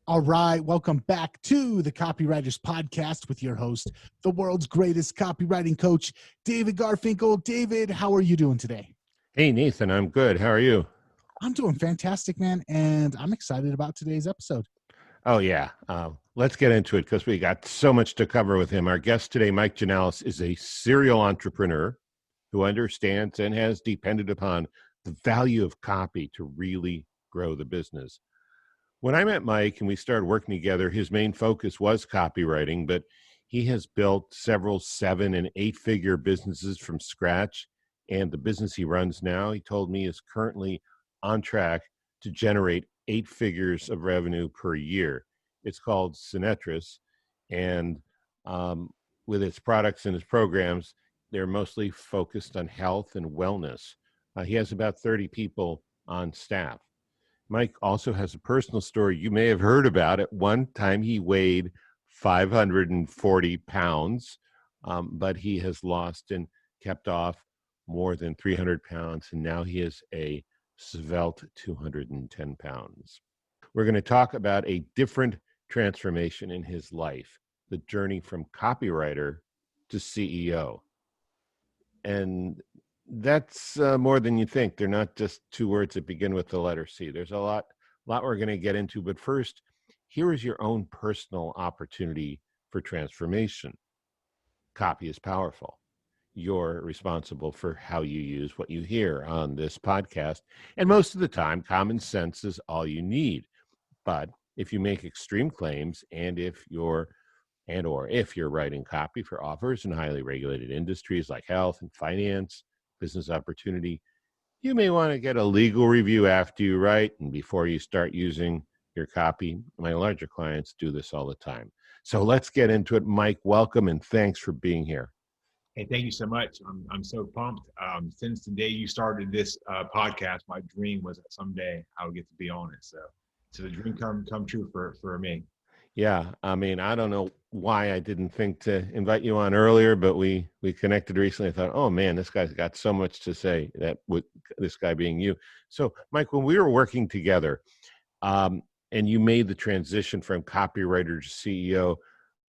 All right, welcome back to the Copywriters podcast with your host, the world's greatest copywriting coach, David Garfinkel. David, how are you doing today? Hey, Nathan, I'm good. How are you? I'm doing fantastic, man, and I'm excited about today's episode. Oh, yeah. Let's get into it because we got so much to cover with him. Our guest today, Mike Giannulis, is a serial entrepreneur who understands and has depended upon the value of copy to really grow the business. When I met Mike and we started working together, his main focus was copywriting, but he has built several 7- and 8-figure businesses from scratch. And the business he runs now, he told me, is currently on track to generate 8 figures of revenue per year. It's called Sanetris, and with its products and its programs, they're mostly focused on health and wellness. He has about 30 people on staff. Mike also has a personal story you may have heard about. At one time, he weighed 540 pounds, but he has lost and kept off more than 300 pounds, and now he is a svelte 210 pounds. We're going to talk about a different transformation in his life, the journey from copywriter to CEO. And that's more than you think. They're not just two words that begin with the letter C. There's a lot we're going to get into. But first, here is your own personal opportunity for transformation. Copy is powerful. You're responsible for how you use what you hear on this podcast. And most of the time, common sense is all you need. But if you make extreme claims and if you're writing copy for offers in highly regulated industries like health and finance, business opportunity, you may want to get a legal review after you write and before you start using your copy. My larger clients do this all the time. So let's get into it. Mike, welcome and thanks for being here. Hey, thank you so much. I'm so pumped. Since the day you started this podcast, my dream was that someday I would get to be on it. So the dream come true for me. Yeah, I mean, I don't know why I didn't think to invite you on earlier, but we connected recently. I thought, oh man, this guy's got so much to say, that with this guy being you. So Mike, when we were working together and you made the transition from copywriter to CEO,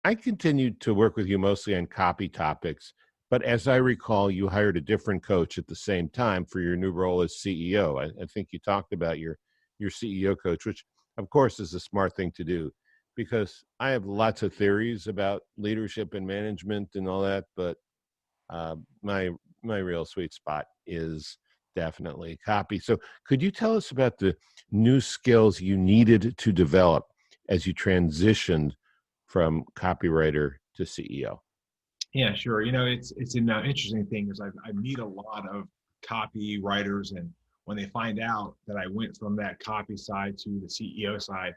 I continued to work with you mostly on copy topics. But as I recall, you hired a different coach at the same time for your new role as CEO. I think you talked about your CEO coach, which of course is a smart thing to do, because I have lots of theories about leadership and management and all that, but my real sweet spot is definitely copy. So could you tell us about the new skills you needed to develop as you transitioned from copywriter to CEO? Yeah, sure. You know, it's an interesting thing is I meet a lot of copywriters, and when they find out that I went from that copy side to the CEO side,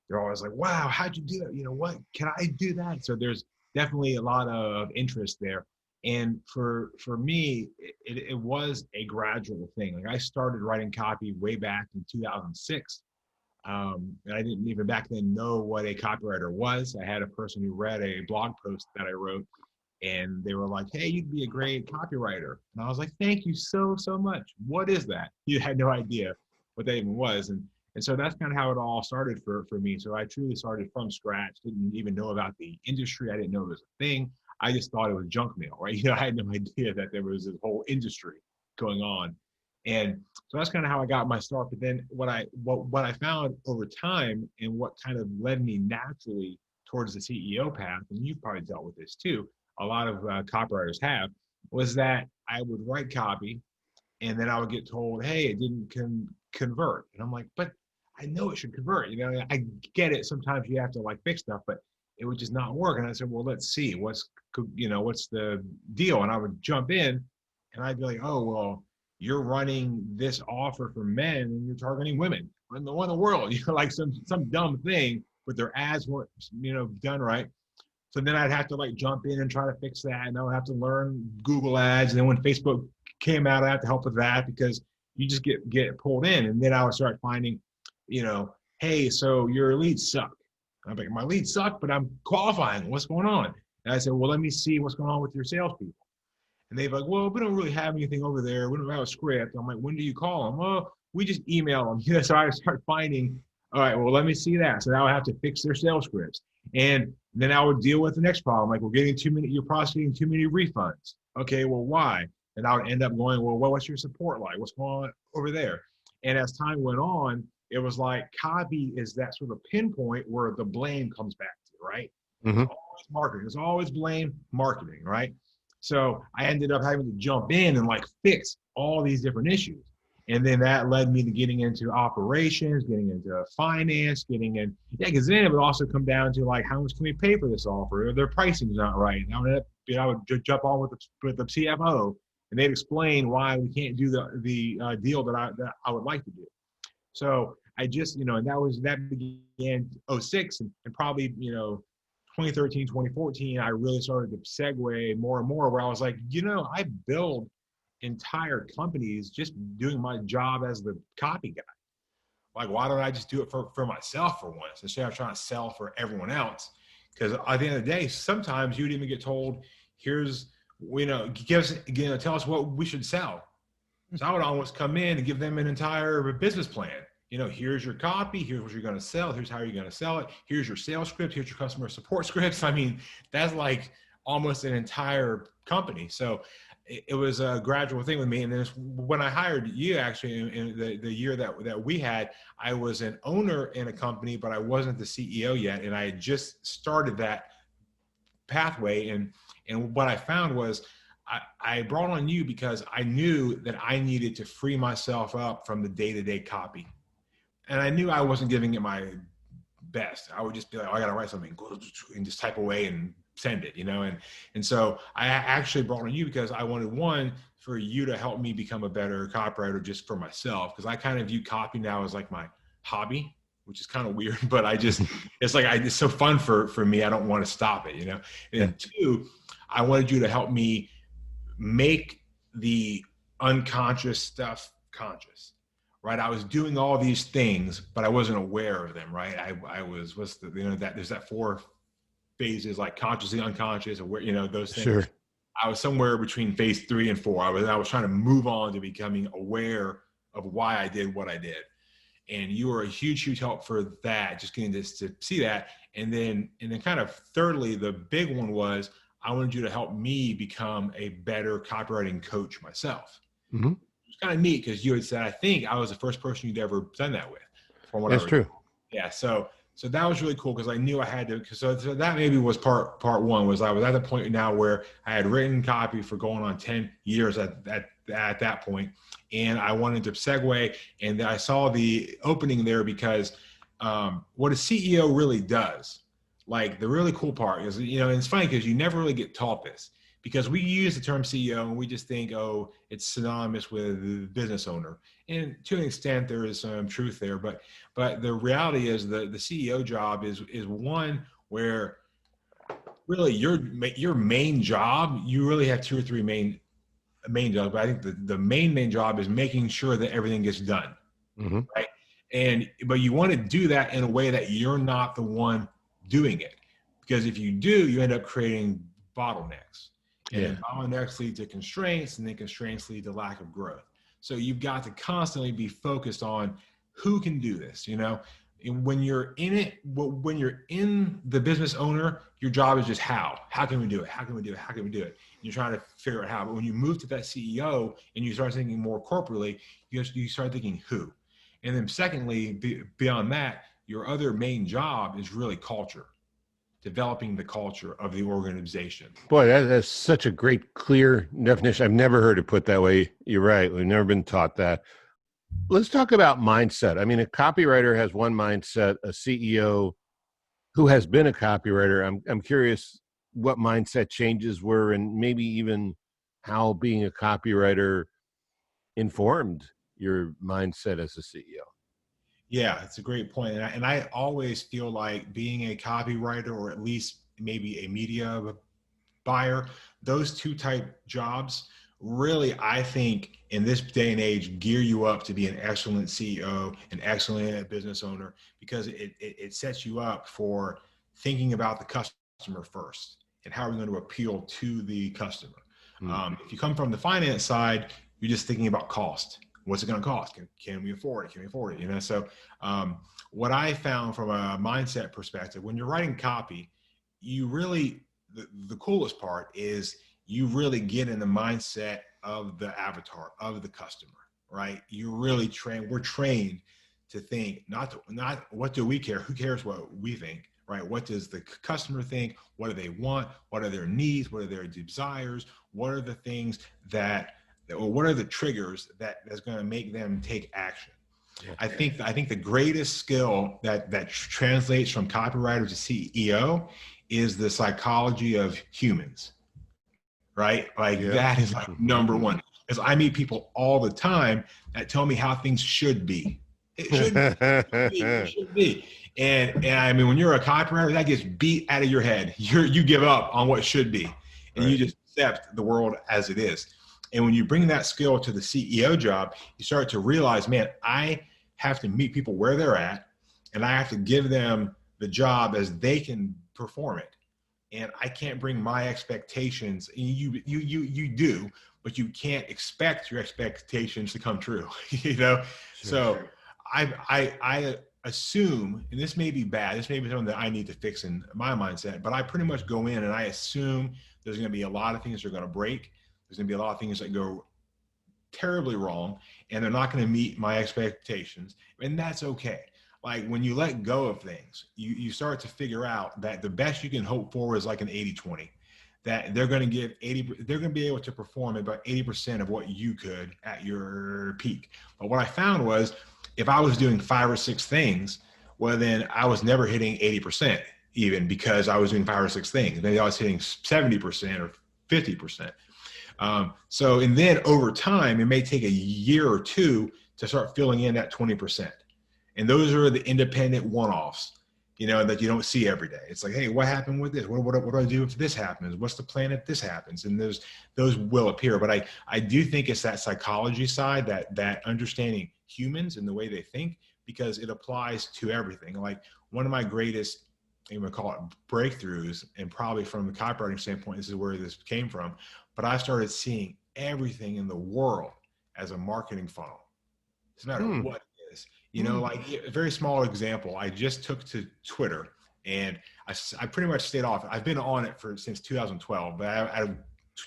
they're always like, wow, how'd you do that? You know, what can I do that? So there's definitely a lot of interest there. And for me, it was a gradual thing. Like I started writing copy way back in 2006. And I didn't even back then know what a copywriter was. I had a person who read a blog post that I wrote, and they were like, hey, you'd be a great copywriter. And I was like, thank you so much. What is that? You had no idea what that even was. And so that's kind of how it all started for me. So I truly started from scratch, didn't even know about the industry. I didn't know it was a thing. I just thought it was junk mail, right? You know, I had no idea that there was this whole industry going on. And so that's kind of how I got my start. But then what I found over time, and what kind of led me naturally towards the CEO path, and you've probably dealt with this too, a lot of copywriters have, was that I would write copy and then I would get told, hey, it didn't convert. And I'm like, but I know it should convert. You know, I get it. Sometimes you have to like fix stuff, but it would just not work. And I said, well, let's see what's the deal? And I would jump in and I'd be like, oh, well, you're running this offer for men and you're targeting women. What in the world? You know, like some dumb thing, but their ads weren't, done right. So then I'd have to like jump in and try to fix that. And I would have to learn Google ads. And then when Facebook came out, I had to help with that, because you just get pulled in. And then I would start finding, hey, so your leads suck. I'm like, my leads suck, but I'm qualifying. What's going on? And I said, well, let me see what's going on with your salespeople. And they're like, well, we don't really have anything over there. We don't have a script. I'm like, when do you call them? Well, we just email them. So I start finding All right, well, let me see that. So now I have to fix their sales scripts. And then I would deal with the next problem. Like, you're processing too many refunds. Okay, well, why? And I would end up going, well, what's your support like? What's going on over there? And as time went on, it was like copy is that sort of pinpoint where the blame comes back to, right? Mm-hmm. It's always marketing. It's always blame marketing, right? So I ended up having to jump in and like fix all these different issues. And then that led me to getting into operations, getting into finance, because then it would also come down to like, how much can we pay for this offer? Or their pricing is not right. And I would jump on with the CFO, and they'd explain why we can't do the deal that I would like to do. So I just, and that began 06 and probably, 2013, 2014, I really started to segue more and more where I was like, I build entire companies just doing my job as the copy guy. Like, why don't I just do it for myself for once instead of trying to sell for everyone else? Because at the end of the day, sometimes you'd even get told, here's, tell us what we should sell. So I would almost come in and give them an entire business plan. Here's your copy, here's what you're going to sell, here's how you're going to sell it, here's your sales script, here's your customer support scripts. I mean, that's like almost an entire company. So it was a gradual thing with me. And then when I hired you, actually, in the year that we had, I was an owner in a company, but I wasn't the CEO yet. And I had just started that pathway. And what I found was I brought on you because I knew that I needed to free myself up from the day-to-day copy. And I knew I wasn't giving it my best. I would just be like, I got to write something and just type away and send it, and so I actually brought on you because I wanted, one, for you to help me become a better copywriter just for myself, because I kind of view copy now as like my hobby, which is kind of weird, but it's so fun for me. I don't want to stop it, and two, I wanted you to help me make the unconscious stuff conscious, right? I was doing all these things, but I wasn't aware of them, right? I was, there's that 4 phases, like consciously, unconscious, aware, those things. Sure. I was somewhere between phase 3 and 4. I was trying to move on to becoming aware of why I did what I did. And you were a huge help for that, just getting this to see that. And then kind of thirdly, the big one was I wanted you to help me become a better copywriting coach myself. Mm-hmm. It's kind of neat because you had said, I think I was the first person you'd ever done that with. That's true. Yeah. So that was really cool because I knew I had to. So that maybe was part one. Was I was at the point now where I had written copy for going on 10 years at that point, and I wanted to segue. And I saw the opening there because what a CEO really does. Like, the really cool part is, and it's funny because you never really get taught this, because we use the term CEO and we just think, oh, it's synonymous with business owner. And to an extent, there is some truth there. But the reality is the CEO job is one where really your main job, you really have 2 or 3 main jobs. But I think the main job is making sure that everything gets done, Mm-hmm. right? But you want to do that in a way that you're not the one doing it. Because if you do, you end up creating bottlenecks. And then bottlenecks lead to constraints, and then constraints lead to lack of growth. So you've got to constantly be focused on who can do this, And when you're in it, when you're in the business owner, your job is just how can we do it? How can we do it? How can we do it? And you're trying to figure out how. But when you move to that CEO and you start thinking more corporately, you start thinking who. And then secondly, beyond that, your other main job is really culture. Developing the culture of the organization. Boy, that's such a great, clear definition. I've never heard it put that way. You're right. We've never been taught that. Let's talk about mindset. I mean, a copywriter has one mindset, a CEO who has been a copywriter. I'm curious what mindset changes were, and maybe even how being a copywriter informed your mindset as a CEO. Yeah, it's a great point. And I always feel like being a copywriter, or at least maybe a media buyer, those 2 type jobs really, I think in this day and age, gear you up to be an excellent CEO, an excellent business owner, because it sets you up for thinking about the customer first and how are we going to appeal to the customer. If you come from the finance side, you're just thinking about cost. What's it going to cost? Can we afford it? Can we afford it? You know, so what I found from a mindset perspective, when you're writing copy, you really, the coolest part is you really get in the mindset of the avatar, of the customer, right? You're really trained. We're trained to think, not what do we care? Who cares what we think, right? What does the customer think? What do they want? What are their needs? What are their desires? What are the things or what are the triggers that's going to make them take action? Yeah. I think the greatest skill that translates from copywriter to CEO is the psychology of humans, right? Like that is like number one. Because I meet people all the time that tell me how things should be. It should be. It should be. And I mean, when you're a copywriter, that gets beat out of your head. You give up on what should be, and you just accept the world as it is. And when you bring that skill to the CEO job, you start to realize, man, I have to meet people where they're at, and I have to give them the job as they can perform it. And I can't bring my expectations. You do, but you can't expect your expectations to come true. You know, so I assume, and this may be bad, this may be something that I need to fix in my mindset, but I pretty much go in and I assume there's going to be a lot of things that are going to break. There's going to be a lot of things that go terribly wrong, and they're not going to meet my expectations, and that's okay. Like when you let go of things, you start to figure out that the best you can hope for is like an 80-20, that they're going to give 80, they're going to be able to perform about 80% of what you could at your peak. But what I found was if I was doing 5 or 6 things, well, then I was never hitting 80% even because I was doing 5 or 6 things. Maybe I was hitting 70% or 50%. And then over time, it may take a year or two to start filling in that 20%. And those are the independent one-offs, you know, that you don't see every day. It's like, hey, what happened with this? What do I do if this happens? What's the plan if this happens? And those will appear. But I do think it's that psychology side, that understanding humans and the way they think, because it applies to everything. Like one of my greatest, I'm going to call it breakthroughs, and probably from the copywriting standpoint, this is where this came from, but I started seeing everything in the world as a marketing funnel. It doesn't matter what it is. You know, like a very small example, I just took to Twitter, and I pretty much stayed off. I've been on it since 2012, but I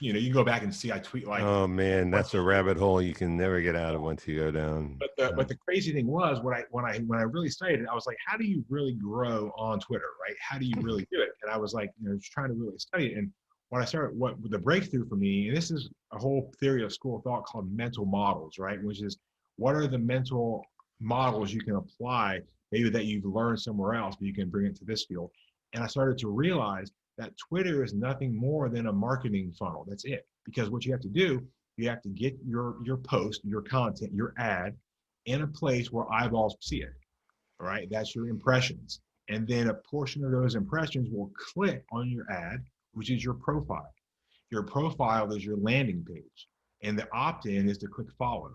you know, you can go back and see I tweet like, oh man, that's a rabbit hole you can never get out of once you go down. But the crazy thing was when I really studied it, I was like, how do you really grow on Twitter, right? How do you really do it? And I was like, you know, just trying to really study it. And what the breakthrough for me, and this is a whole theory of school of thought called mental models, right? Which is, what are the mental models you can apply, maybe that you've learned somewhere else, but you can bring it to this field. And I started to realize that Twitter is nothing more than a marketing funnel. That's it. Because what you have to do, you have to get your post, your content, your ad in a place where eyeballs see it, all right? That's your impressions. And then a portion of those impressions will click on your ad, which is your profile. Your profile is your landing page. And the opt-in is to click follow.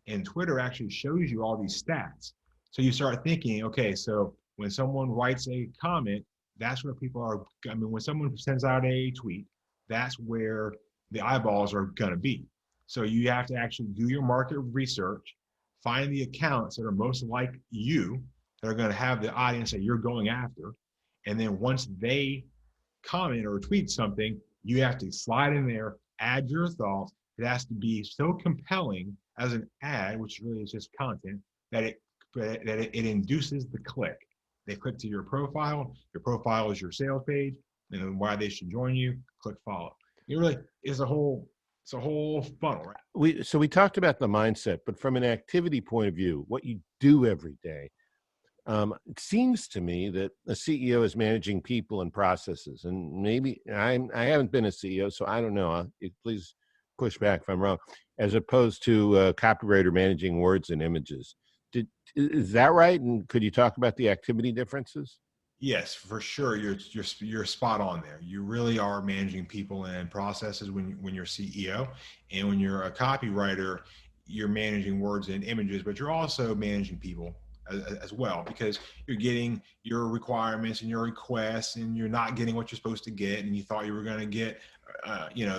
And Twitter actually shows you all these stats. So you start thinking, okay, so when someone writes a comment, that's where people are, I mean, when someone sends out a tweet, that's where the eyeballs are gonna be. So you have to actually do your market research, find the accounts that are most like you, that are gonna have the audience that you're going after. And then once they comment or tweet something, you have to slide in there, add your thoughts. It has to be so compelling as an ad, which really is just content, that it induces the click. They click to your profile. Your profile is your sales page, and why they should join you. Click follow. It really is a whole funnel, right? So we talked about the mindset, but from an activity point of view, what you do every day, it seems to me that a CEO is managing people and processes. And maybe I haven't been a CEO, so I don't know. Please push back if I'm wrong. As opposed to a copywriter managing words and images. Is that right? And could you talk about the activity differences? Yes, for sure. You're spot on there. You really are managing people and processes when you're CEO, and when you're a copywriter, you're managing words and images, but you're also managing people as well, because you're getting your requirements and your requests, and you're not getting what you're supposed to get, and you thought you were going to get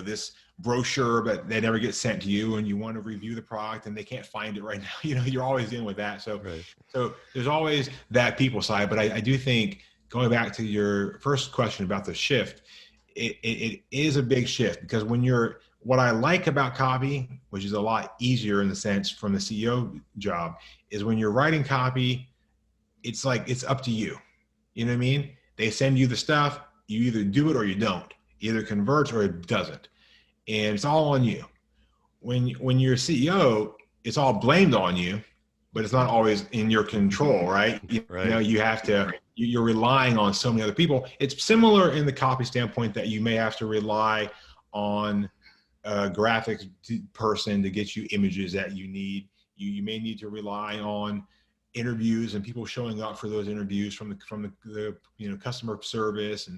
this brochure, but they never get sent to you, and you want to review the product and they can't find it right now. You're always dealing with that. So Right. so there's always that people side. But I do think, going back to your first question about the shift, it is a big shift, because what I like about copy, which is a lot easier in the sense from the CEO job, is when you're writing copy, it's like, it's up to you. You know what I mean? They send you the stuff, you either do it or you don't. Either converts or it doesn't. And it's all on you. When you're a CEO, it's all blamed on you, but it's not always in your control, right? Right. You have to, you're relying on so many other people. It's similar in the copy standpoint that you may have to rely on a graphics person to get you images that you need. You may need to rely on interviews and people showing up for those interviews from the customer service.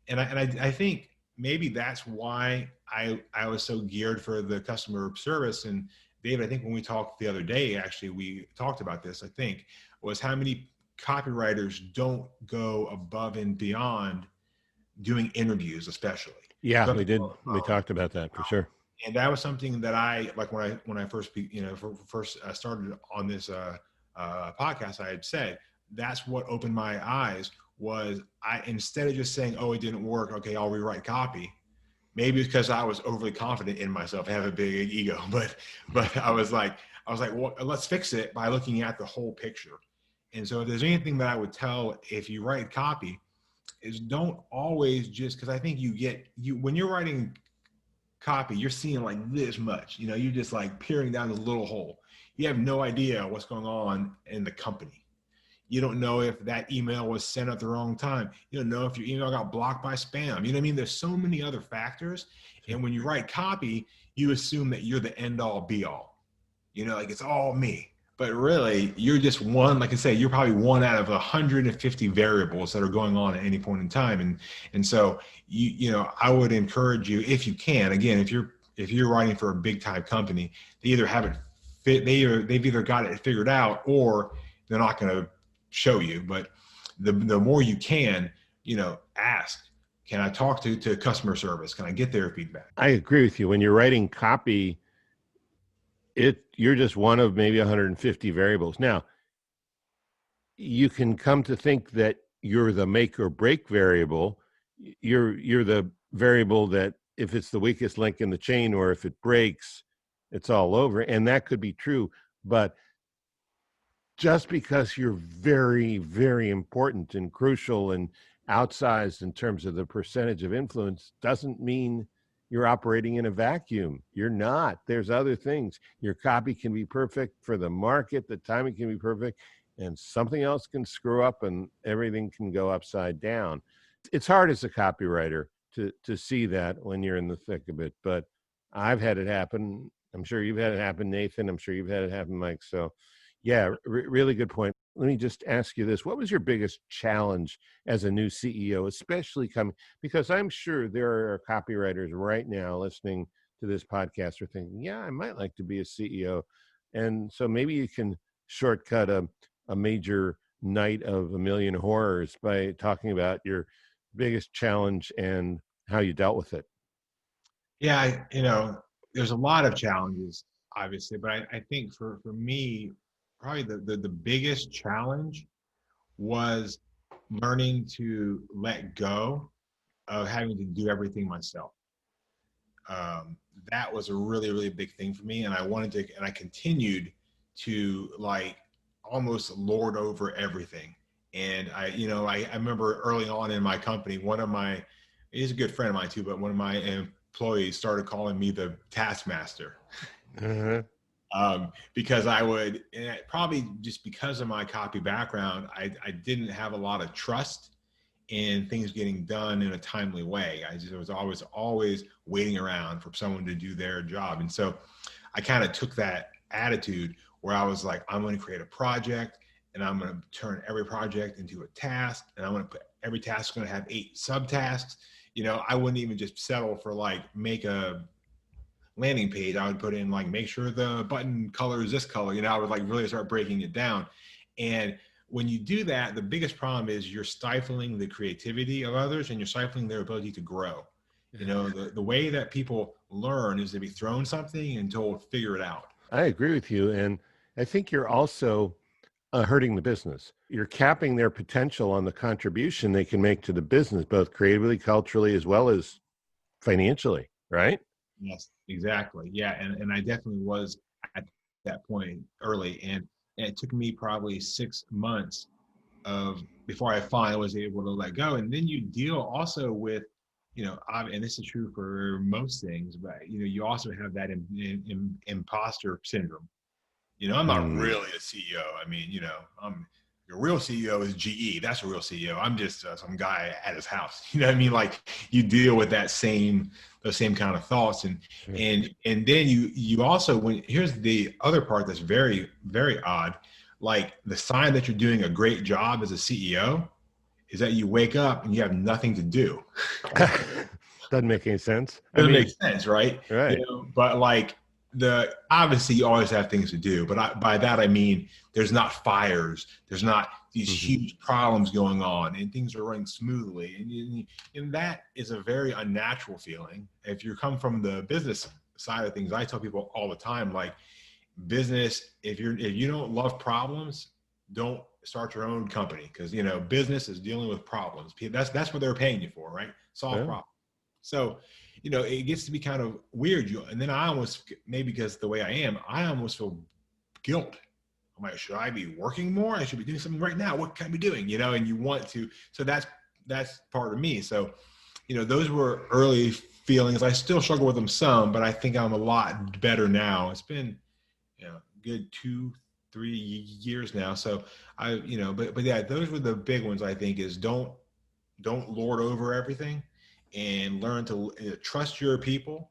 And I think maybe that's why I was so geared for the customer service. And David, I think when we talked the other day, actually, we talked about this, I think, was how many copywriters don't go above and beyond doing interviews, especially. Yeah, we did. We talked about that for sure. And that was something that I, like when I first, first started on this podcast, I had said, that's what opened my eyes. Was instead of just saying, oh, it didn't work, okay, I'll rewrite copy. Maybe it's because I was overly confident in myself, I have a big ego, but I was like, well, let's fix it by looking at the whole picture. And so if there's anything that I would tell, if you write copy, is don't always just, because I think when you're writing copy, you're seeing like this much, you're just like peering down this little hole. You have no idea what's going on in the company. You don't know if that email was sent at the wrong time. You don't know if your email got blocked by spam. You know what I mean? There's so many other factors. And when you write copy, you assume that you're the end all be all. Like it's all me. But really, you're just one, like I say, you're probably one out of 150 variables that are going on at any point in time. And so, I would encourage you, if you can, again, if you're writing for a big time company, they either have it fit, they've either got it figured out, or they're not going to show you. But the more you can, ask, can I talk to customer service? Can I get their feedback? I agree with you. When you're writing copy, you're just one of maybe 150 variables. Now, you can come to think that you're the make or break variable. You're the variable that if it's the weakest link in the chain, or if it breaks, it's all over. And that could be true. But just because you're very, very important and crucial and outsized in terms of the percentage of influence doesn't mean you're operating in a vacuum. You're not. There's other things. Your copy can be perfect for the market, the timing can be perfect, and something else can screw up and everything can go upside down. It's hard as a copywriter to see that when you're in the thick of it, but I've had it happen. I'm sure you've had it happen, Nathan. I'm sure you've had it happen, Mike. So yeah, really good point. Let me just ask you this. What was your biggest challenge as a new CEO, especially coming, because I'm sure there are copywriters right now listening to this podcast are thinking, yeah, I might like to be a CEO. And so maybe you can shortcut a major night of a million horrors by talking about your biggest challenge and how you dealt with it. Yeah, there's a lot of challenges, obviously, but I think for me, probably the biggest challenge was learning to let go of having to do everything myself. That was a really, really big thing for me. And I continued to like almost lord over everything. And I remember early on in my company, he's a good friend of mine too, but one of my employees started calling me the taskmaster. Uh-huh. Because I would, probably just because of my copy background, I didn't have a lot of trust in things getting done in a timely way. I was always waiting around for someone to do their job. And so I kind of took that attitude where I was like, I'm going to create a project and I'm going to turn every project into a task. And I'm going to put every task going to have 8 subtasks. I wouldn't even just settle for like, make a landing page. I would put in like, make sure the button color is this color. I would like really start breaking it down. And when you do that, the biggest problem is you're stifling the creativity of others and you're stifling their ability to grow. You know, the way that people learn is to be thrown something and told, figure it out. I agree with you. And I think you're also hurting the business. You're capping their potential on the contribution they can make to the business, both creatively, culturally, as well as financially, right? Yes, exactly. Yeah. And I definitely was at that point early. And it took me probably 6 months before I finally was able to let go. And then you deal also with, you know, and this is true for most things, but, you know, you also have that imposter syndrome. You know, I'm not really a CEO. I mean, you know, the real CEO is GE. That's a real CEO. I'm just some guy at his house. You know what I mean? Like, you deal with those same kind of thoughts, and then you also, here's the other part that's very, very odd. Like, the sign that you're doing a great job as a CEO is that you wake up and you have nothing to do. Doesn't make any sense. Doesn't make sense, right? Right. You know, but like, obviously you always have things to do, but by that I mean there's not fires, there's not these huge problems going on, and things are running smoothly, and that is a very unnatural feeling. If you come from the business side of things, I tell people all the time, like, business, if you don't love problems, don't start your own company, because, you know, business is dealing with problems. That's what they're paying you for, right? Solve problems. So, you know, it gets to be kind of weird. And then I almost, maybe because the way I am, I almost feel guilt. I'm like, should I be working more? I should be doing something right now. What can I be doing? You know, and you want to. So that's part of me. So, you know, those were early feelings. I still struggle with them some, but I think I'm a lot better now. It's been, you know, good 2-3 years now. So you know, but yeah, those were the big ones. I think is don't lord over everything, and learn to trust your people,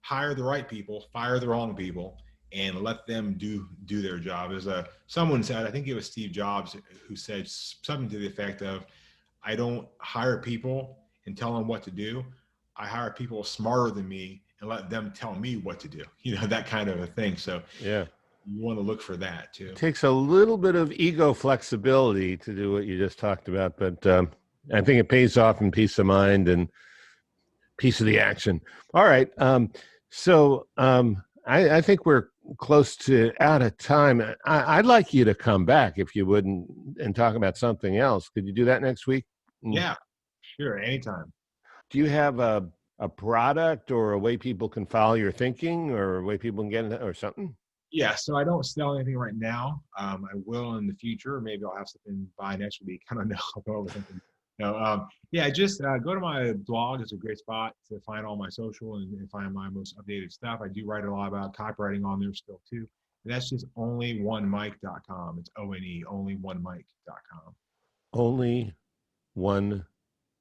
hire the right people, fire the wrong people, and let them do their job. As someone said, I think it was Steve Jobs, who said something to the effect of, I don't hire people and tell them what to do. I hire people smarter than me and let them tell me what to do. You know, that kind of a thing. So yeah, you want to look for that too. It takes a little bit of ego flexibility to do what you just talked about, but I think it pays off in peace of mind and piece of the action. All right. I think we're close to out of time. I'd like you to come back, if you wouldn't, and talk about something else. Could you do that next week? Yeah, sure. Anytime. Do you have a product or a way people can follow your thinking, or a way people can get into, or something? Yeah. So I don't sell anything right now. I will in the future. Maybe I'll have something by next week. I don't know. I'll go over something. No, yeah, just go to my blog. It's a great spot to find all my social and find my most updated stuff. I do write a lot about copywriting on there still too. And that's just onlyonemike.com. It's ONE, onlyonemike.com. Only one.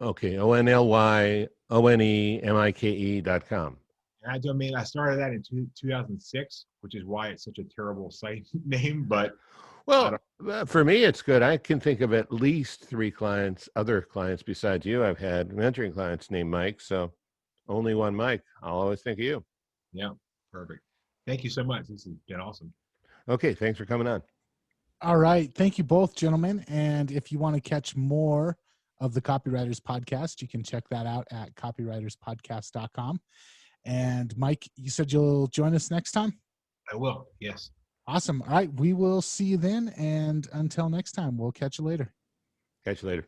Okay. ONLYONEMIKE.com. And I started that in 2006, which is why it's such a terrible site name, but well, for me, it's good. I can think of at least 3 other clients besides you. I've had mentoring clients named Mike. So only one Mike. I'll always think of you. Yeah, perfect. Thank you so much. This has been awesome. Okay. Thanks for coming on. All right. Thank you both, gentlemen. And if you want to catch more of the Copywriters podcast, you can check that out at copywriterspodcast.com. And Mike, you said you'll join us next time? I will. Yes. Awesome. All right. We will see you then. And until next time, we'll catch you later. Catch you later.